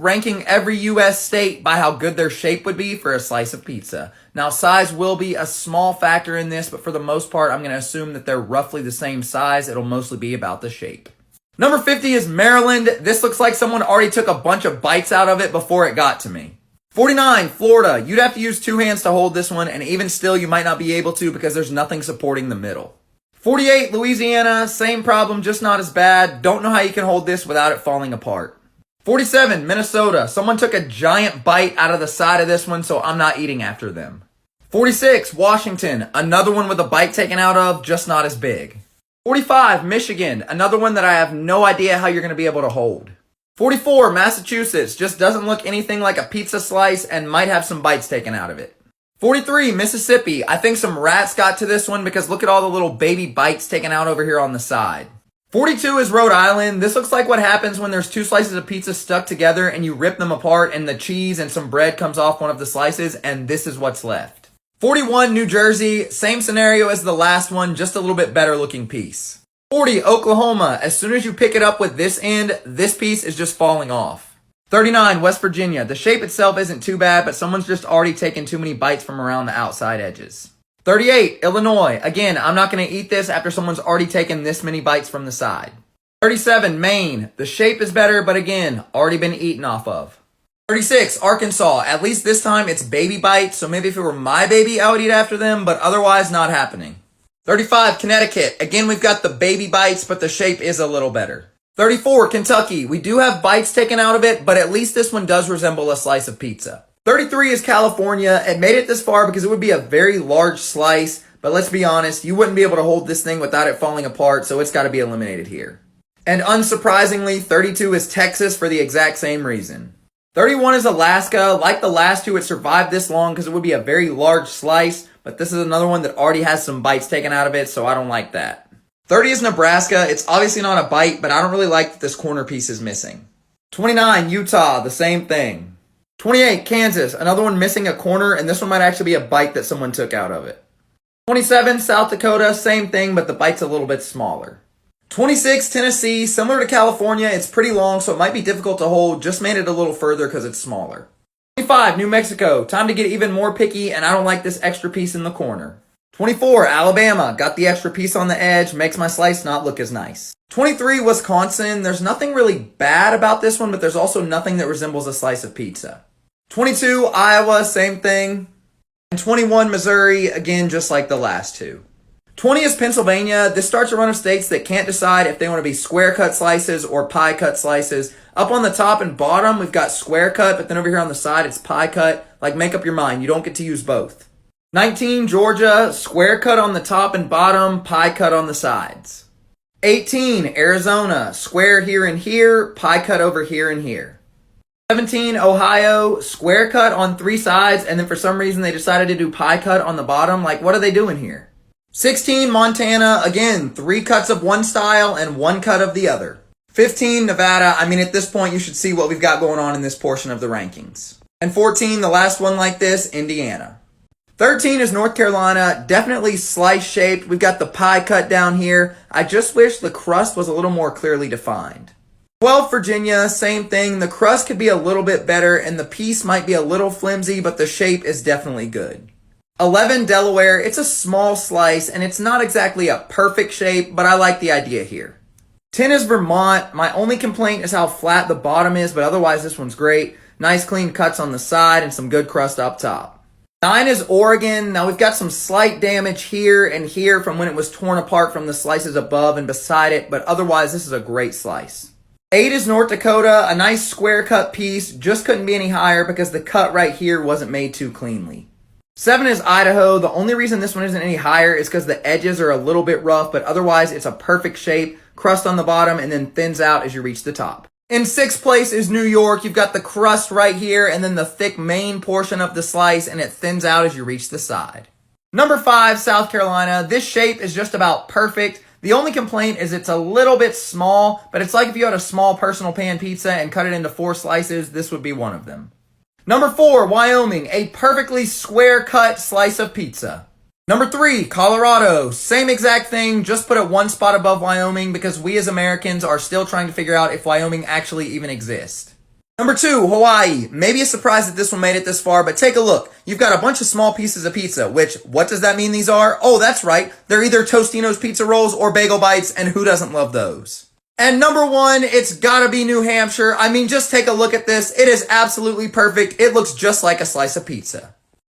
ranking every U.S. state by how good their shape would be for a slice of pizza. Now, size will be a small factor in this, but for the most part, I'm going to assume that they're roughly the same size. It'll mostly be about the shape. Number 50 is Maryland. This looks like someone already took a bunch of bites out of it before it got to me. 49, Florida. You'd have to use 2 hands to hold this one, and even still, you might not be able to because there's nothing supporting the middle. 48, Louisiana. Same problem, just not as bad. Don't know how you can hold this without it falling apart. 47, Minnesota. Someone took a giant bite out of the side of this one, so I'm not eating after them. 46, Washington. Another one with a bite taken out of, just not as big. 45, Michigan. Another one that I have no idea how you're going to be able to hold. 44, Massachusetts. Just doesn't look anything like a pizza slice and might have some bites taken out of it. 43, Mississippi. I think some rats got to this one because look at all the little baby bites taken out over here on the side. 42 is Rhode Island. This looks like what happens when there's 2 slices of pizza stuck together and you rip them apart and the cheese and some bread comes off one of the slices, and this is what's left. 41, New Jersey. Same scenario as the last one, just a little bit better looking piece. 40, Oklahoma. As soon as you pick it up with this end, this piece is just falling off. 39, West Virginia. The shape itself isn't too bad, but someone's just already taken too many bites from around the outside edges. 38, Illinois. Again, I'm not going to eat this after someone's already taken this many bites from the side. 37, Maine. The shape is better, but again, already been eaten off of. 36, Arkansas. At least this time it's baby bites, so maybe if it were my baby, I would eat after them, but otherwise not happening. 35, Connecticut. Again, we've got the baby bites, but the shape is a little better. 34, Kentucky. We do have bites taken out of it, but at least this one does resemble a slice of pizza. 33 is California. It made it this far because it would be a very large slice, but let's be honest, you wouldn't be able to hold this thing without it falling apart, so it's got to be eliminated here. And unsurprisingly, 32 is Texas for the exact same reason. 31 is Alaska. Like the last two, it survived this long because it would be a very large slice, but this is another one that already has some bites taken out of it, so I don't like that. 30 is Nebraska. It's obviously not a bite, but I don't really like that this corner piece is missing. 29, Utah. The same thing. 28, Kansas. Another one missing a corner, and this one might actually be a bite that someone took out of it. 27, South Dakota. Same thing, but the bite's a little bit smaller. 26, Tennessee. Similar to California, it's pretty long, so it might be difficult to hold. Just made it a little further because it's smaller. 25, New Mexico. Time to get even more picky, and I don't like this extra piece in the corner. 24, Alabama. Got the extra piece on the edge. Makes my slice not look as nice. 23, Wisconsin. There's nothing really bad about this one, but there's also nothing that resembles a slice of pizza. 22, Iowa. Same thing. And 21, Missouri. Again, just like the last two. 20 is Pennsylvania. This starts a run of states that can't decide if they want to be square cut slices or pie cut slices. Up on the top and bottom, we've got square cut, but then over here on the side, it's pie cut. Like, make up your mind. You don't get to use both. 19, Georgia. Square cut on the top and bottom, pie cut on the sides. 18, Arizona. Square here and here, pie cut over here and here. 17, Ohio. Square cut on 3 sides, and then for some reason they decided to do pie cut on the bottom. Like, what are they doing here? 16, Montana. Again, 3 cuts of one style and 1 cut of the other. 15, Nevada. I mean, at this point, you should see what we've got going on in this portion of the rankings. And 14, the last one like this, Indiana. 13 is North Carolina. Definitely slice shaped. We've got the pie cut down here. I just wish the crust was a little more clearly defined. 12, Virginia. Same thing. The crust could be a little bit better, and the piece might be a little flimsy, but the shape is definitely good. 11, Delaware. It's a small slice, and it's not exactly a perfect shape, but I like the idea here. 10 is Vermont. My only complaint is how flat the bottom is, but otherwise this one's great. Nice clean cuts on the side and some good crust up top. 9 is Oregon. Now we've got some slight damage here and here from when it was torn apart from the slices above and beside it, but otherwise this is a great slice. 8 is North Dakota. A nice square cut piece. Just couldn't be any higher because the cut right here wasn't made too cleanly. 7 is Idaho. The only reason this one isn't any higher is because the edges are a little bit rough, but otherwise it's a perfect shape. Crust on the bottom and then thins out as you reach the top. In 6th place is New York. You've got the crust right here and then the thick main portion of the slice, and it thins out as you reach the side. Number 5, South Carolina. This shape is just about perfect. The only complaint is it's a little bit small, but it's like if you had a small personal pan pizza and cut it into 4 slices, this would be one of them. Number 4, Wyoming, a perfectly square cut slice of pizza. Number 3, Colorado, same exact thing, just put it 1 spot above Wyoming because we as Americans are still trying to figure out if Wyoming actually even exists. Number 2, Hawaii. Maybe a surprise that this one made it this far, but take a look. You've got a bunch of small pieces of pizza, which, what does that mean these are? Oh, that's right. They're either Tostino's pizza rolls or bagel bites, and who doesn't love those? And number 1, it's gotta be New Hampshire. I mean, just take a look at this. It is absolutely perfect. It looks just like a slice of pizza.